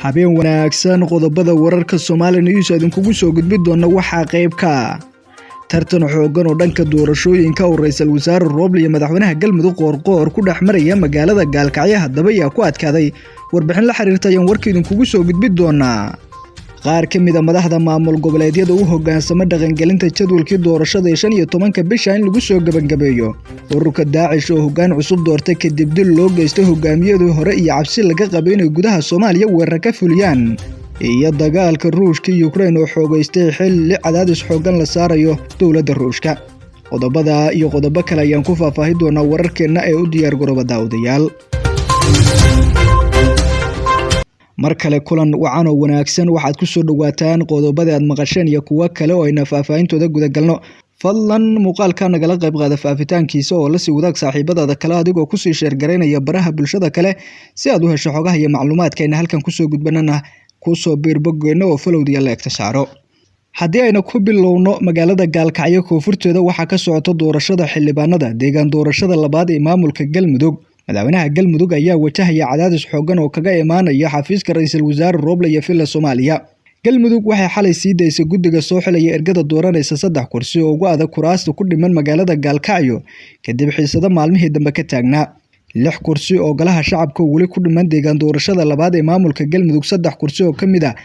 habeen wanaagsan qodobada wararka Soomaali News idinkugu soo gudbin doona waxa qayb ka tartan xoogan oo dhanka doorashooyinka oo ra'iisul wasaare Roble iyo madaxweynaha Galmudug Qoorqoor ku dhaxmaraya magaalada Gaalkacyo haddaba yaa ku adkaaday warbixin la xiriirta ayaan warkii idinkugu soo gudbin doona qaar ka mid ah madaxda maamul goboleedyada u hogaansama dhaqangelinta jadwalkii doorashada 15 bisha in lagu soo gabagabeeyo ururka Daacish oo hoggaan cusub doortay kadib dil loo geystay hogaamiyadii hore iyo cabsi laga qabay in gudaha Soomaaliya weerar ka fuliyaan iyo dagaalka Ruushka iyo Ukraine oo xoogaystay xilli cadaadis xoogan la saarayo dawladda Ruushka qodobada iyo qodobo kale ayaan ku faahfaahin doonaa wararkeena ee u diyaar garooba daawadayaal markale kulan wacan oo wanaagsan waxaad ku soo dhawaataan qodobada aad maqasheen iyo kuwa kale oo ayna faahfaahintooda guda galno fadlan muuqaalka nagala qayb qaada faafitaankiisa oo la sii wadaag saaxiibadaada kale adigoo ku sii sheer gareynaya baraha bulshada kale si aad u hesho xogaha iyo macluumaadka halkan ku soo gudbanana ku soo biirbogeena oo folowdiya la egtasaaro haddii ayna ku bilowno magaalada Gaalkacyo koonfurteeda waxaa ka socota doorashada xildhibaanada deegaan doorashada labaad ee maamulka Galmudug madaxweynaha Galmudug ayaa wajahaya cadaadis xoogan oo kaga imaanaya xafiiska ra'iisul wasaare Roble iyo Villa Soomaaliya Galmudug waxay xalay sii daysay guddiga soo xilaya ergada dooranaysa 3 kursi oo ugu adag kuraasta ku dhiman magaalada Gaalkacyo kadib xiisada maalmihii dambe ka taagnaa 6 kursi oo golaha shacabka wali ku dhiman deegaan doorashada labaad ee maamulka Galmudug 3 kursi oo kamid ah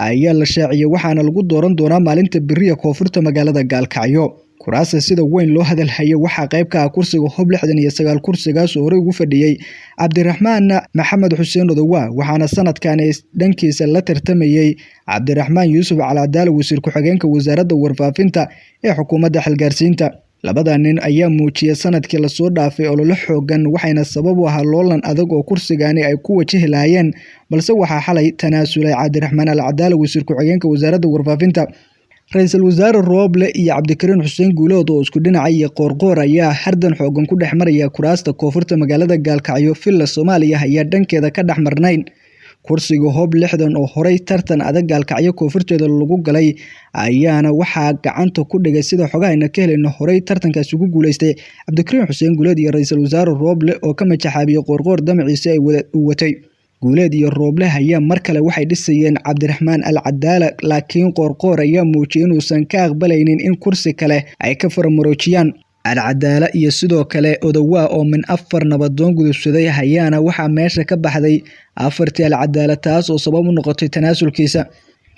ayaa la shaaciyay waxaana lagu dooran doonaa maalinta biriya koonfurta magaalada Gaalkacyo kuraasta sida weyn loo hadalhayo waxa qayb ka ah kursiga Hob 69 kursigaas oo hore ugu fadhiyay Cabdiraxmaan Maxamed Xuseen Odowa waxaana sanadkan dhankiisa la tartamayay Cabdiraxmaan Yuusuf Calaadaal wasiir ku-xigeenka wasaaradda warfaafinta ee xukuumadda xilgaarsiinta labada nin ayaa muujiyay sanadkii la soo dhaafay olole xoogan waxayna sabab u ahaa loolan adag oo kursigaani ay ku wajahilayeen balse waxaa xalay tanaasulay Cabdiraxmaan Calaadaal wasiir ku-xigeenka wasaaradda warfaafinta ra'iisul wasaare Roble iyo Cabdikariin Xuseen Guulood oo isku dhinacay iyo Qoorqoor ayaa hardan xoogan ku dhaxmaraya kuraasta koonfurta magaalada Gaalkacyo Villa Soomaaliya ayaa dhankeeda ka dhaxmarnayn kursiga Hob 60 oo horey tartan adag Gaalkacyo koonfurteeda lagu galay ayaana waxaa gacanta ku dhigay sida xogahayna ka helayna horey tartankaas ugu guuleystay Cabdikariin Xuseen Guulood iyo ra'iisul wasaare Roble oo ka majaxaabiyay Qoorqoor damaciisa ay watay Guuleed iyo Roble ayaa mar kale waxay dhisayeen Cabdiraxmaan Calaadaal laakiin Qoorqoor ayaa muujiyay inuusan ka aqbalaynin in kursi kale ay ka farmaroojiyaan Calaadaal iyo sidoo kale Odowa oo min 4 nabadoon gudubsaday ayaana waxaa meesha ka baxday 4 Calaadaal taas oo sabab u noqotay tanaasulkiisa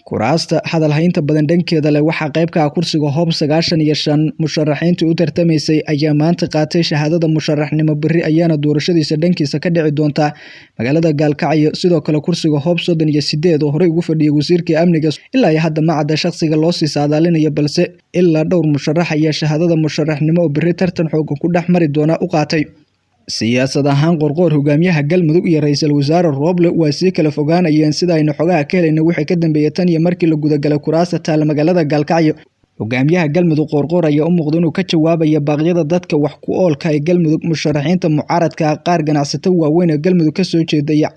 kuraasta hadal haynta badan dhankeeda leh waxaa qayb ka ah kursiga Hob 95 musharaxiinta u tartamaysay ayaa maanta qaatay shahaadada musharaxnimo bari ayaana doorashadiisa dhankiisa ka dhici doonta magaalada Gaalkacyo sidoo kale kursiga Hob 38 oo hore ugu fadhiyay wasiirka amniga ilaa hadda ma cadda shakhsiga loo sii saadaalinayo balse ilaa dhowr musharax ayaa shahaadada musharaxnimo oo bari tartan xoogan ku dhaxmari doona u qaatay siyaasad ahaan Qoorqoor hogaamiyaha Galmudug iyo ra'iisul wasaare Roble waa si kala fogaanayeen sida ayna xogaha ka helayna wixii ka dambeeyay tan iyo markii la guda galay kuraasta taal magaalada Gaalkacyo hogaamiyaha Galmudug Qoorqoor ayaa u muuqday inuu ka jawaabaya baaqyada dadka wax ku oolka ee Galmudug musharaxiinta mucaaradka qaar ganacsato waaweyn ee Galmudug ka soo jeedaya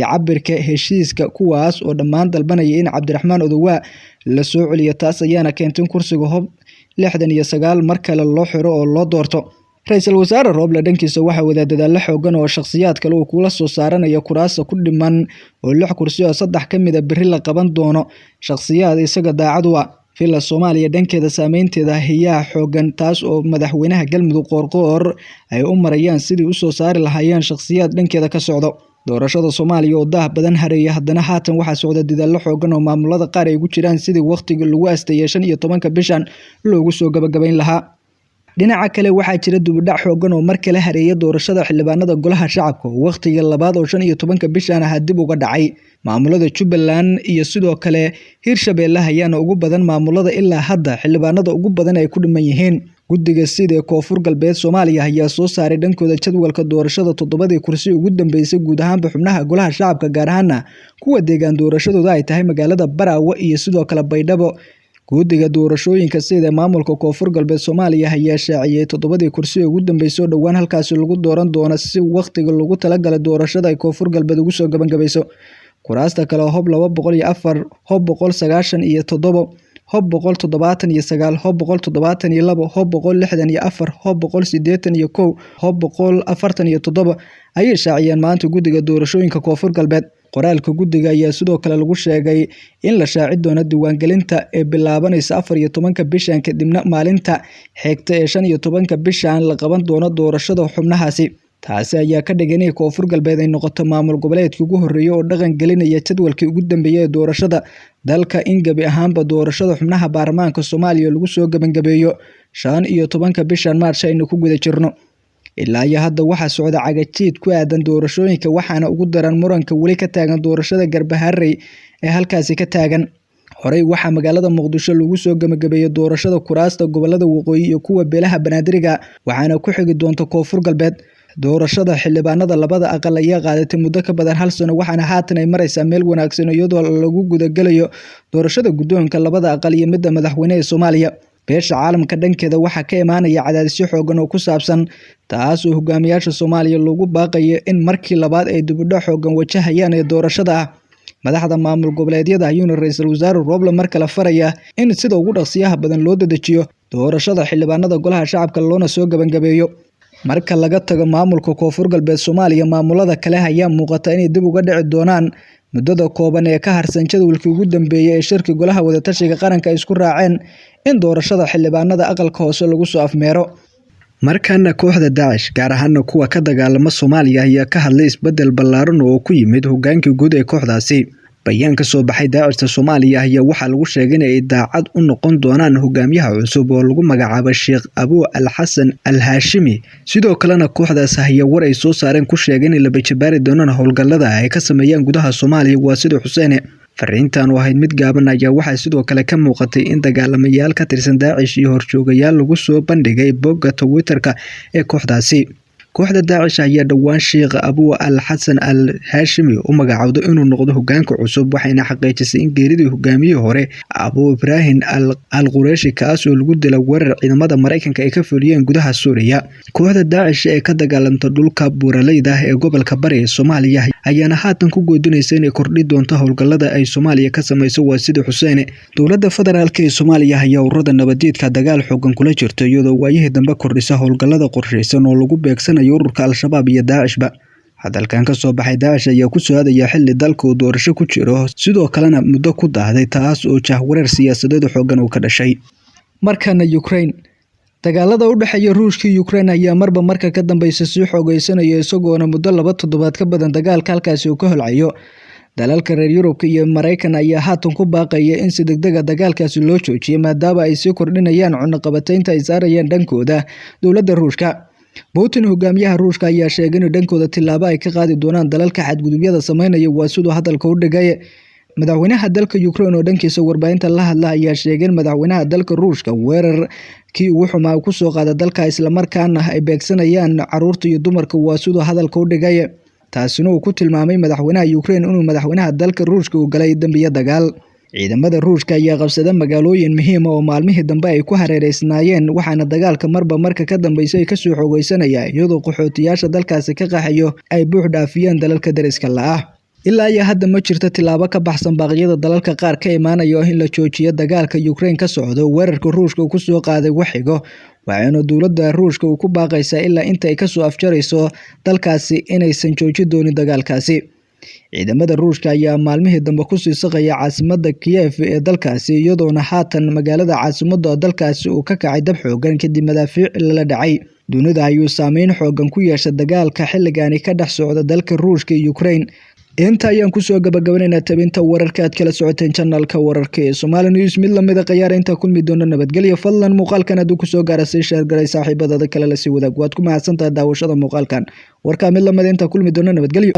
cabirka heshiiska kuwaas oo dhammaan dalbanaya in Cabdiraxmaan Odowa la soo celiyo taas ayaana keentay kursiga Hob 69 mar kale loo xiro oo loo doorto ra'iisul wasaare Roble dhankiisa waxa wada dadaal xoogan oo shakhsiyaad kale uu kula soo saaranaya kuraasta ku dhiman oo 6 kursi oo 3 kamid ah biri la qaban doono shakhsiyaad isaga daacad u ah Villa Soomaaliya dhankeeda saameynteeda ayaa xoogan taas oo madaxweynaha Galmudug Qoorqoor ay u marayaan sidii u soo saari lahaayeen shakhsiyaad dhankeeda ka socdo doorashada Soomaaliya oo daah badan hareeyay haddana haatan waxaa socda dadaal xoogan oo maamulada qaar ay ugu jiraan sidii waqtiga lagu aastayay 15 bishan loogu soo gabagabayn lahaa dhinaca kale waxaa jira dubadhac xoogan oo mar kale hareeyay doorashada xildhibaanada golaha shacabka waqtiga labaad oo 15 bishan ah dib uga dhacay maamulada Jubbaland iyo sidoo kale Hirshabelle ayaana ugu badan maamulada ilaa hadda xildhibaanada ugu badan ay ku dhiman yihiin guddiga sida koonfur galbeed Soomaaliya ayaa soo saaray dhankooda jadwalka doorashada 7 kursi ugu dambeysay guud ahaan xubnaha golaha shacabka gaar ahaan kuwa deegaan doorashadooda ay tahay magaalada Baraawe iyo sidoo kale Baydhabo guddiga doorashooyinka sida maamulka koonfur galbeed Soomaaliya ayaa shaaciyay 7 kursi ugu dambeysay dhawaan halkaas lagu dooran doono si waqtiga lagu talagalay doorashada ay koonfur galbeed ugu soo gabagabayso kuraasta kale Hob 204 Hob 197 Hob 179 Hob 172 Hob 164 Hob 181 Hob 147 ayay shaaciyeen maanta guddiga doorashooyinka koonfur galbeed qoraalka guddiga ayaa sidoo kale lagu sheegay in la shaaci doono diiwaangelinta ee bilaabanaysa 14 bishan kadibna maalinta xigta ee 15 bishan la qaban doono doorashada xubnahaasi. taasi ayaa ka dhigan in Koonfur Galbeed ay noqoto maamul goboleedkii ugu horeeyay oo dhaqan gelinaya jadwalkii ugu dambeeyay ee doorashada dalka in gabi ahaanba doorashada xubnaha baarlamaanka Soomaaliya lagu soo gabagabeeyo 15 bishan Maarch aynu ku guda jirno. ilaa iyo hadda waxaa socda cagajiid ku aadan doorashooyinka waxaana ugu daran muranka weli ka taagan doorashada Garbaharey ee halkaasi ka taagan. horey waxaa magaalada Muqdisho lagu soo gabagabeeyay doorashada kuraasta gobolada waqooyi iyo kuwa beelaha Banaadir waxaana ku xigi doonta Koonfur Galbeed. doorashada xildhibaanada labada aqal ayaa qaadatay muddo ka badan 1 sano waxaana haatan ay maraysaa meel wanaagsan iyadoo lagu guda galayo doorashada guddoonka labada aqal iyo midda madaxweynaha Soomaaliya. beesha caalamka dhankeeda waxaa ka imaanaya cadaadisyo xoogan oo ku saabsan taas oo hogaamiyaasha Soomaaliya lagu baaqayo in markii labaad ay dib u dhac xoogan wajahayaan ee doorashada ah. madaxda maamul goboleedyada ayuuna ra'iisul wasaare Roble mar kale faraya in sida ugu dhaqsiyaha badan loo dedejiyo doorashada xildhibaanada golaha shacabka loona soo gabagabeeyo. marka laga tago maamulka Koonfur Galbeed Soomaaliya maamulada kale ayaa muuqata inay dib uga dhici doonaan muddada kooban ee ka harsan jadwalkii ugu dambeeyay ee shirki golaha wada tashiga qaranka ay isku raaceen in doorashada xildhibaanada aqalka hoose lagu soo afmeero. markana kooxda Daesh gaar ahaan kuwa ka dagaalama Soomaaliya ayaa ka hadlay isbedel ballaaran oo ku yimid hogaankii guud ee kooxdaasi. bayaan ka soo baxay Daesh Soomaaliya ayaa waxaa lagu sheegay in ay daacad u noqon doonaan hogaamiyaha cusub oo lagu magacaabo Sheikh Abu Al-Hassan Al-Hashimi. sidoo kalena kooxdaas ayaa war ay soo saareen ku sheegay in la bajabaari doonaan howlgallada ay ka sameeyaan gudaha Soomaaliya waa sida Xuseen. fariintan oo ahayd mid gaaban ayaa waxaa sidoo kale ka muuqatay in dagaalamayaal ka tirsan Daesh iyo horjoogayaal lagu soo bandhigay bogga Twitter-ka ee kooxdaasi. kooxda Daesh ayaa dhawaan Sheikh Abu Al-Hassan Al-Hashimi u magacaawday inuu noqdo hogaanka cusub waxayna xaqiijisay in geeridii hogaamiyihii hore Abu Ibrahim Al-Qurayshi kaas oo lagu dilay weerar ciidamada Mareykanka ay ka fuliyeen gudaha Suuriya. kooxda Daesh ee ka dagaalanta dhulka buuraleyda ee gobolka Bari ee Soomaaliya ayaana haatan ku goodinaysa inay kordhi doonto howlgallada ay Soomaaliya ka samayso waa sida Xuseen. dowladda federaalka ee Soomaaliya ayaa ururada nabadeedka dagaal xoogan kula jirta iyadoo waayihii dambe kordhisa howlgallada qorsheysan oo lagu beegsan ururka Al-Shabaab iyo Daeshba. hadalkan ka soo baxay Daesh ayaa ku soo aadaya xilli dalka uu doorasho ku jiro sidoo kalena muddo ku daaday taas oo jahwareer siyaasadeed xoogan uu ka dhashay. markana Ukraine dagaalada u dhaxeeya Ruushka iyo Ukraine ayaa marba marka ka dambaysa sii xoogeysanaya isagoona muddo 2 toddobaad ka badan dagaalka halkaasi uu ka holcayo. dalalka reer Yurub iyo Mareykan ayaa haatan ku baaqaya in si degdeg ah dagaalkaasi loo joojiyo maadaama ay sii kordhinayaan cunaqabataynta ay saarayaan dhankooda dowladda Ruushka. Putin hogaamiyaha Ruushka ayaa sheegay in dhankooda tilaabo ay ka qaadi doonaan dalalka xadgudubyada sameynaya waa sidoo hadalka u dhigay. madaxweynaha dalka Ukraine oo dhankiisa warbaahinta la hadla ayaa sheegay in madaxweynaha dalka Ruushka weerarkii ugu xumaa ku soo qaaday dalka isla markaana ay beegsanayaan caruurta iyo dumarka waa sidoo hadalka u dhigay. taasina uu ku tilmaamay madaxweynaha Ukraine inuu madaxweynaha dalka Ruushka u galay dambiyo dagaal. ciidamada Ruushka ayaa qabsaday magaalooyin muhiim ah oo maalmihii dambe ay ku hareereysnaayeen waxaana dagaalka marba marka ka dambeysay ay ka soo xoogeysanaya iyadoo qaxootiyaasha dalkaasi ka qaxayo ay buux dhaafiyeen dalalka dariska la ah. ilaa iyo hadda ma jirto tilaabo ka baxsan baaqyada dalalka qaar ka imaanaya in la joojiyo dagaalka Ukraine ka socdo weerarka Ruushka ku soo qaaday waxigo waxaana dowladda Ruushka ku baaqaysaa ilaa inta ay ka soo afjarayso dalkaasi inaysan joojin doonin dagaalkaasi. ciidamada Ruushka ayaa maalmihii dambe ku sii saqaya caasimadda Kiev ee dalkaasi iyadoona haatan magaalada caasimadda dalkaasi uu ka kacay dab xoogan kadib madaafiic la dhacay. dunida ayuu saameyn xoogan ku yeeshay dagaalka xilligaani ka dhex socda dalka Ruushka iyo Ukraine. inta ayaan ku soo gabagabaynaynaa tabinta wararka aad kala socoteen channelka wararka ee Somali News mid la mid ah qiyaar inta kulmi doona nabadgelyo. fadlan muuqaalkan aad ku soo gaarasay share garay saaxiibada kale la sii wadaag waad ku mahadsantahay daawashada muuqaalkan. warka mid la mid inta kulmi doona nabadgelyo.